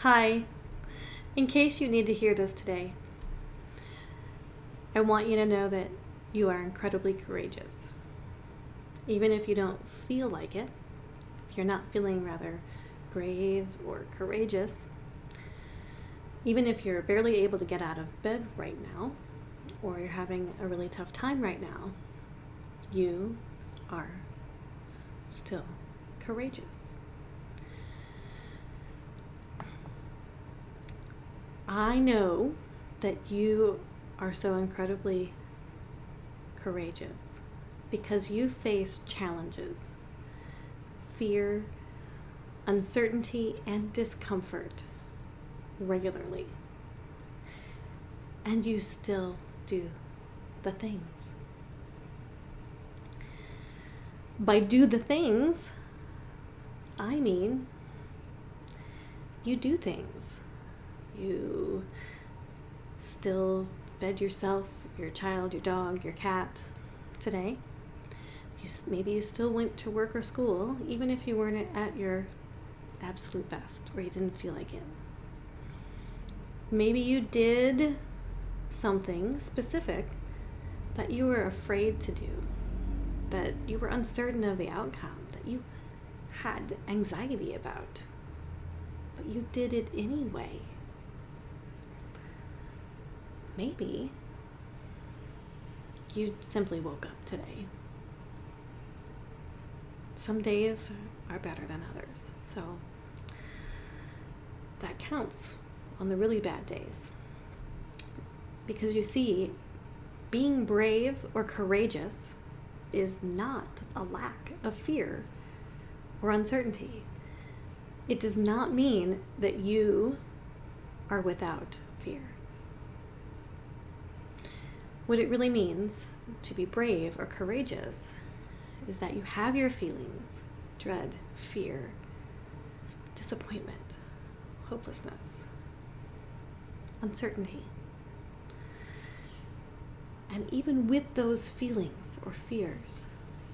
Hi. In case you need to hear this today, I want you to know that you are incredibly courageous. Even if you don't feel like it, if you're not feeling rather brave or courageous, even if you're barely able to get out of bed right now, or you're having a really tough time right now, you are still courageous. I know that you are so incredibly courageous because you face challenges, fear, uncertainty, and discomfort regularly. And you still do the things. By do the things, I mean you do things. You still fed yourself, your child, your dog, your cat today. Maybe you still went to work or school, even if you weren't at your absolute best or you didn't feel like it. Maybe you did something specific that you were afraid to do, that you were uncertain of the outcome, that you had anxiety about, but you did it anyway. Maybe you simply woke up today. Some days are better than others, so that counts on the really bad days. Because you see, being brave or courageous is not a lack of fear or uncertainty. It does not mean that you are without fear. What it really means to be brave or courageous is that you have your feelings, dread, fear, disappointment, hopelessness, uncertainty. And even with those feelings or fears,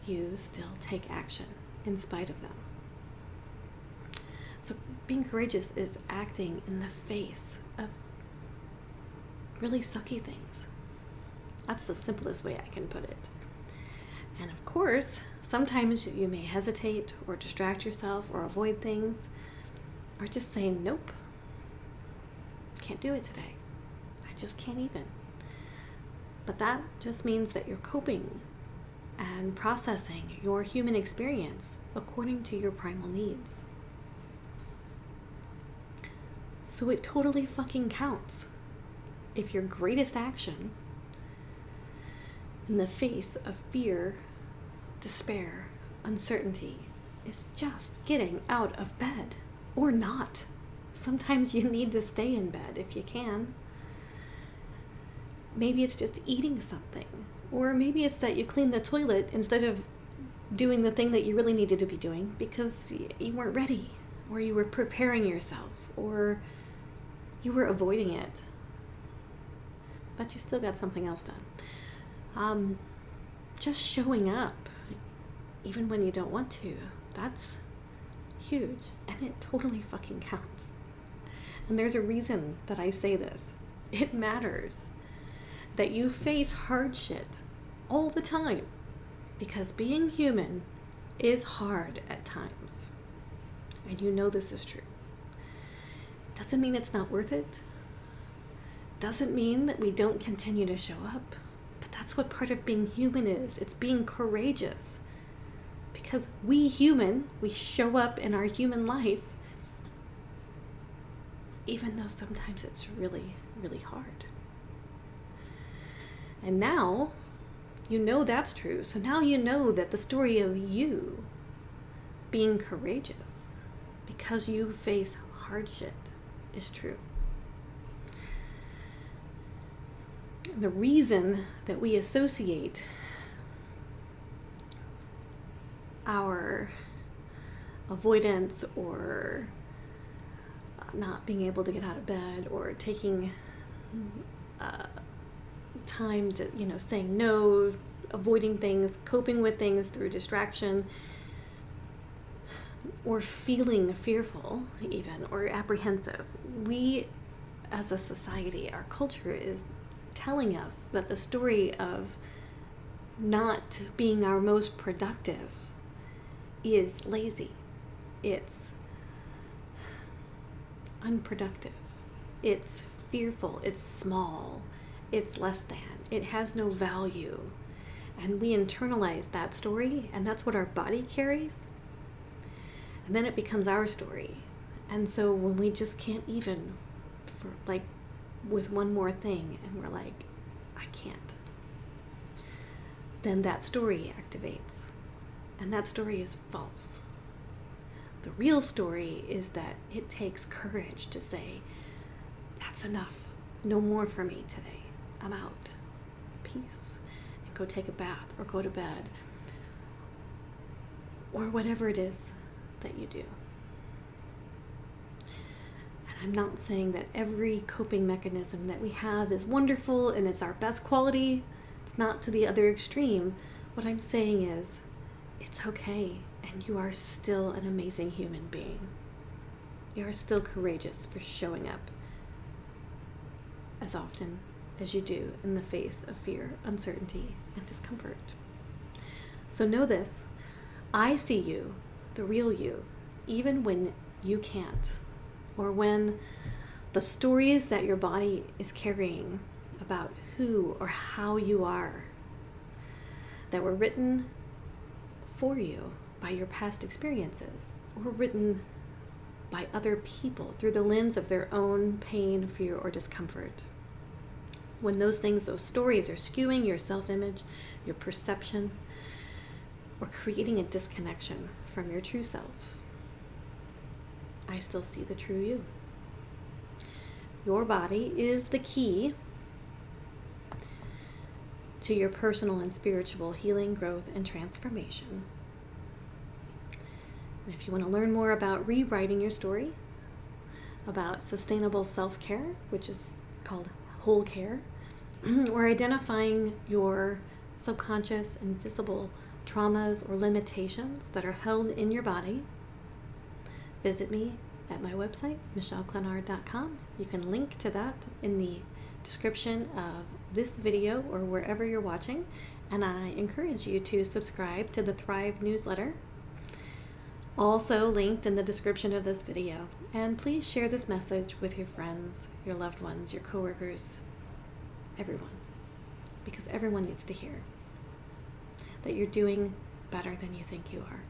you still take action in spite of them. So being courageous is acting in the face of really sucky things. That's the simplest way I can put it. And of course, sometimes you may hesitate or distract yourself or avoid things or just say, nope, can't do it today. I just can't even. But that just means that you're coping and processing your human experience according to your primal needs. So it totally fucking counts if your greatest action in the face of fear, despair, uncertainty is just getting out of bed or not. Sometimes you need to stay in bed if you can. Maybe it's just eating something, or maybe it's that you clean the toilet instead of doing the thing that you really needed to be doing because you weren't ready, or you were preparing yourself, or you were avoiding it, but you still got something else done. Just showing up, even when you don't want to, that's huge, and it totally fucking counts. And there's a reason that I say this. It matters that you face hard shit all the time, because being human is hard at times. And you know this is true. Doesn't mean it's not worth it. Doesn't mean that we don't continue to show up. But that's what part of being human is. It's being courageous. Because we human, we show up in our human life, even though sometimes it's really, really hard. And now, you know that's true. So now you know that the story of you being courageous because you face hard shit is true. The reason that we associate our avoidance or not being able to get out of bed or taking time to, saying no, avoiding things, coping with things through distraction, or feeling fearful even, or apprehensive, we as a society, our culture is telling us that the story of not being our most productive is lazy. It's unproductive. It's fearful. It's small. It's less than. It has no value. And we internalize that story, and that's what our body carries. And then it becomes our story. And so when we just can't even, for like, with one more thing, and we're like, I can't, then that story activates. And that story is false. The real story is that it takes courage to say, that's enough. No more for me today. I'm out. Peace. And go take a bath or go to bed. Or whatever it is that you do. And I'm not saying that every coping mechanism that we have is wonderful and it's our best quality. It's not to the other extreme. What I'm saying is, it's okay, and you are still an amazing human being. You are still courageous for showing up as often as you do in the face of fear, uncertainty, and discomfort. So know this, I see you, the real you, even when you can't, or when the stories that your body is carrying about who or how you are, that were written for you by your past experiences, or written by other people through the lens of their own pain, fear, or discomfort. When those things, those stories are skewing your self-image, your perception, or creating a disconnection from your true self, I still see the true you. Your body is the key to your personal and spiritual healing, growth, and transformation. And if you want to learn more about rewriting your story, about sustainable self-care, which is called whole care, or identifying your subconscious and visible traumas or limitations that are held in your body, visit me at my website, michelleklenard.com. You can link to that in the description of this video or wherever you're watching, and I encourage you to subscribe to the Thrive newsletter, also linked in the description of this video. And please share this message with your friends, your loved ones, your coworkers, everyone, because everyone needs to hear that you're doing better than you think you are.